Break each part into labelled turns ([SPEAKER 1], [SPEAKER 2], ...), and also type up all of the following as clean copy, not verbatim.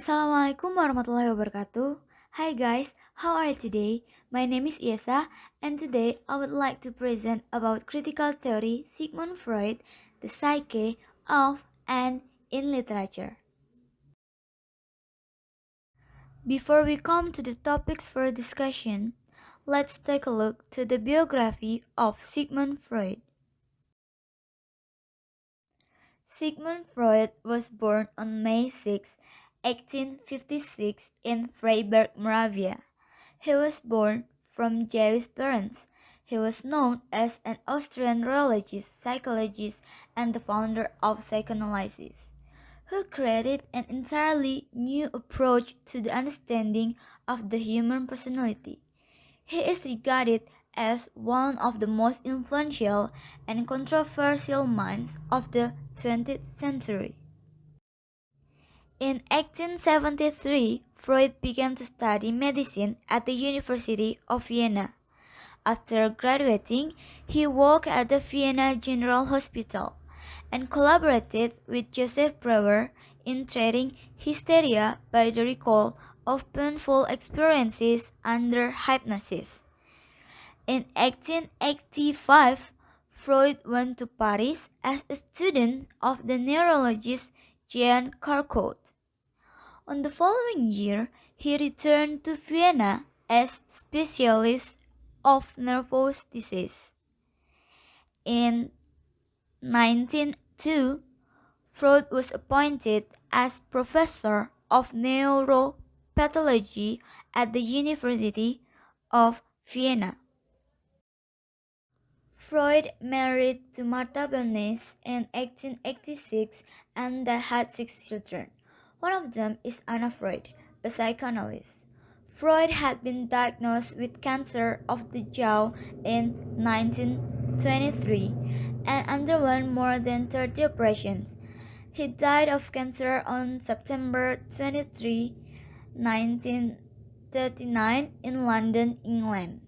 [SPEAKER 1] Assalamualaikum warahmatullahi wabarakatuh. Hi guys, how are you today? My name is Iasha and today I would like to present about critical theory Sigmund Freud, the psyche of and in literature. Before we come to the topics for discussion, let's take a look to the biography of Sigmund Freud. Sigmund Freud was born on May 6, 1856 in Freiburg, Moravia. He was born from Jewish parents. He was known as an Austrian neurologist, psychologist, and the founder of psychoanalysis, who created an entirely new approach to the understanding of the human personality. He is regarded as one of the most influential and controversial minds of the 20th century. In 1873, Freud began to study medicine at the University of Vienna. After graduating, he worked at the Vienna General Hospital and collaborated with Joseph Breuer in treating hysteria by the recall of painful experiences under hypnosis. In 1885, Freud went to Paris as a student of the neurologist Jean Charcot. On the following year, he returned to Vienna as specialist of nervous disease. In 1902, Freud was appointed as professor of neuropathology at the University of Vienna. Freud married to Martha Bernays in 1886 and they had 6 children. One of them is Anna Freud, a psychoanalyst. Freud had been diagnosed with cancer of the jaw in 1923 and underwent more than 30 operations. He died of cancer on September 23, 1939 in London, England.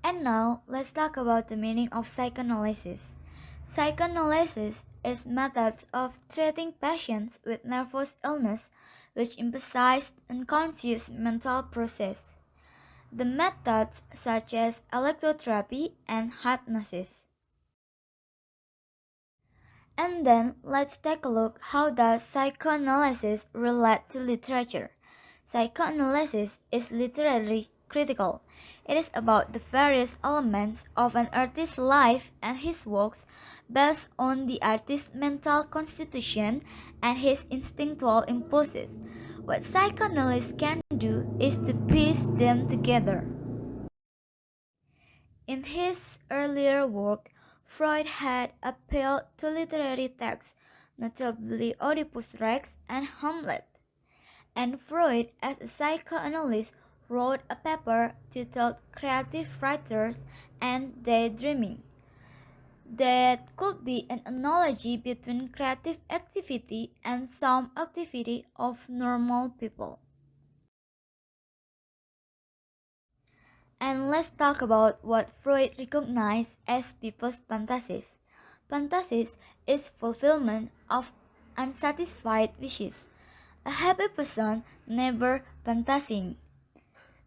[SPEAKER 1] And now, let's talk about the meaning of psychoanalysis. Psychoanalysis is methods of treating patients with nervous illness which emphasize unconscious mental process. The methods such as electrotherapy and hypnosis. And then let's take a look how does psychoanalysis relate to literature. Psychoanalysis is literally critical. It is about the various elements of an artist's life and his works based on the artist's mental constitution and his instinctual impulses. What psychoanalysts can do is to piece them together. In his earlier work, Freud had appealed to literary texts, notably Oedipus Rex and Hamlet. And Freud, as a psychoanalyst, wrote a paper titled Creative Writers and Daydreaming that could be an analogy between creative activity and some activity of normal people. And let's talk about what Freud recognized as people's fantasies. Fantasies is fulfillment of unsatisfied wishes. A happy person never fantasizing.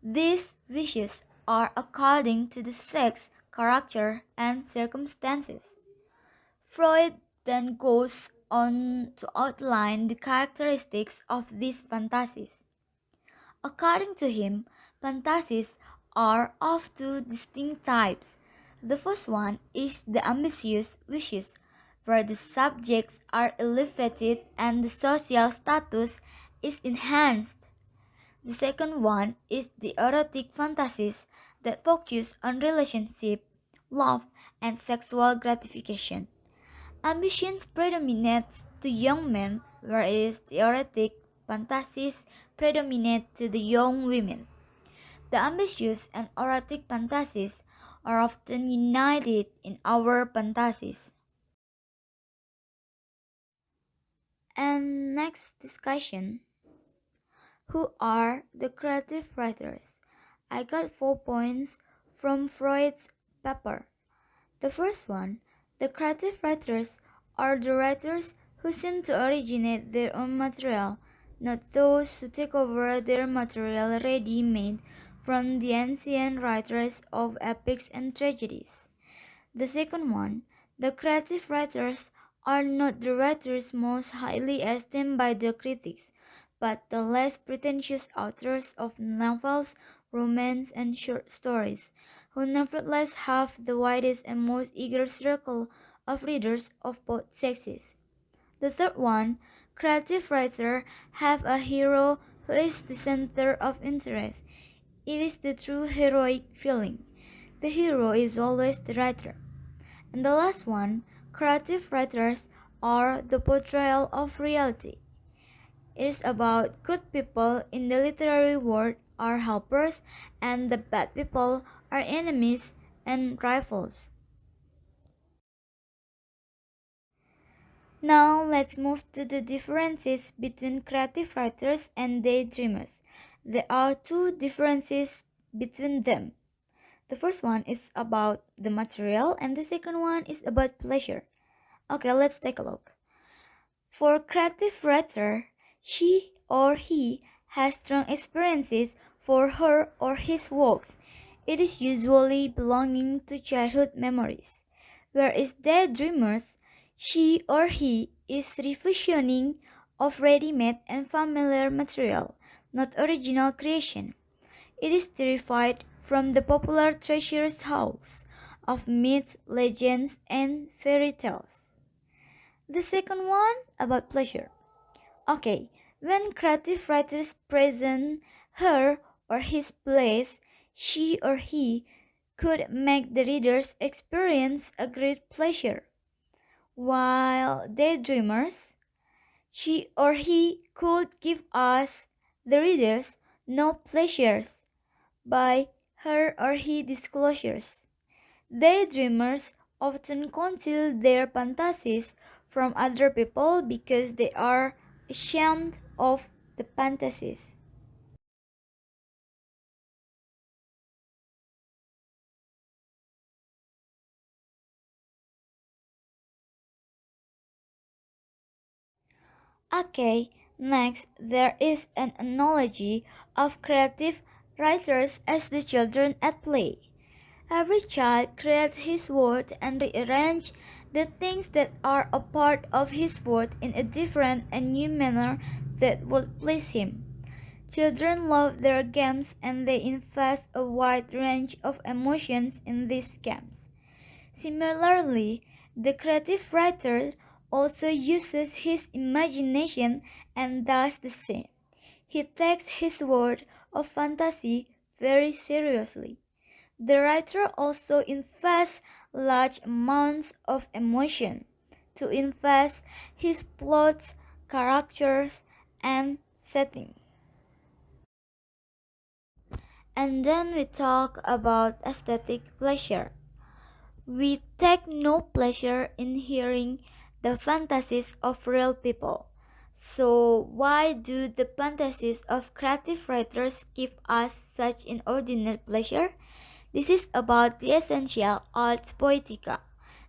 [SPEAKER 1] These wishes are according to the sex, character, and circumstances. Freud then goes on to outline the characteristics of these fantasies. According to him, fantasies are of two distinct types. The first one is the ambitious wishes, where the subjects are elevated and the social status is enhanced. The second one is the erotic fantasies that focus on relationship, love, and sexual gratification. Ambitions predominates to young men, whereas the erotic fantasies predominate to the young women. The ambitious and erotic fantasies are often united in our fantasies. And next discussion. Who are the creative writers? I got 4 points from Freud's paper. The first one, the creative writers are the writers who seem to originate their own material, not those who take over their material ready-made from the ancient writers of epics and tragedies. The second one, the creative writers are not the writers most highly esteemed by the critics, but the less pretentious authors of novels, romance, and short stories, who nevertheless have the widest and most eager circle of readers of both sexes. The third one, creative writers have a hero who is the center of interest. It is the true heroic feeling. The hero is always the writer. And the last one, creative writers are the portrayal of reality. It is about good people in the literary world are helpers and the bad people are enemies and rivals. Now let's move to the differences between creative writers and daydreamers. There are two differences between them. The first one is about the material and the second one is about pleasure. Okay, let's take a look. For creative writer, she or he has strong experiences for her or his works. It is usually belonging to childhood memories. Whereas daydreamers, she or he is revisioning of ready-made and familiar material, not original creation. It is derived from the popular treasures house of myths, legends, and fairy tales. The second one about pleasure. Okay, when creative writers present her or his plays, she or he could make the readers experience a great pleasure, while daydreamers, she or he could give us, the readers, no pleasures by her or his disclosures. Daydreamers often conceal their fantasies from other people because they are ashamed of the fantasies. Okay, next there is an analogy of creative writers as the children at play. Every child creates his world and rearranges the things that are a part of his world in a different and new manner that would please him. Children love their games and they invest a wide range of emotions in these games. Similarly, the creative writer also uses his imagination and does the same. He takes his world of fantasy very seriously. The writer also invests large amounts of emotion to invest his plots, characters, and setting. And then we talk about aesthetic pleasure. We take no pleasure in hearing the fantasies of real people. So why do the fantasies of creative writers give us such inordinate pleasure? This is about the essential ars poetica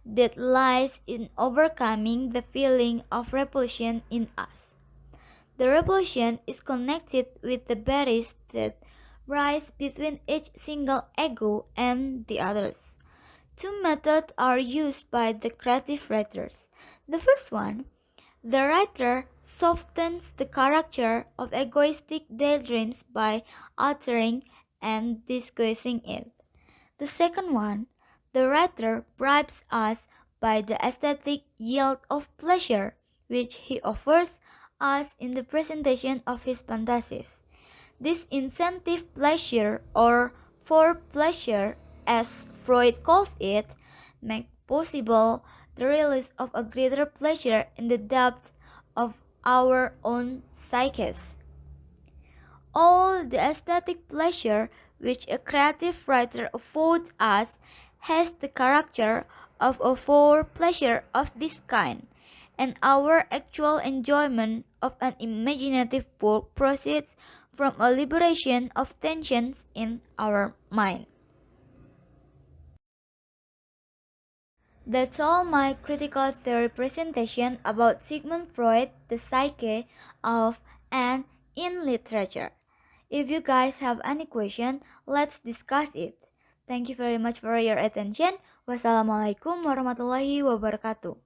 [SPEAKER 1] that lies in overcoming the feeling of repulsion in us. The repulsion is connected with the barriers that rise between each single ego and the others. Two methods are used by the creative writers. The first one, the writer softens the character of egoistic daydreams by altering and disguising it. The second one, the writer bribes us by the aesthetic yield of pleasure which he offers us in the presentation of his fantasies. This incentive pleasure or for pleasure as Freud calls it make possible the release of a greater pleasure in the depth of our own psyches. All the aesthetic pleasure which a creative writer affords us has the character of a for pleasure of this kind, and our actual enjoyment of an imaginative work proceeds from a liberation of tensions in our mind. That's all my critical theory presentation about Sigmund Freud, the psyche of and in literature. If you guys have any question, let's discuss it. Thank you very much for your attention. Wassalamualaikum warahmatullahi wabarakatuh.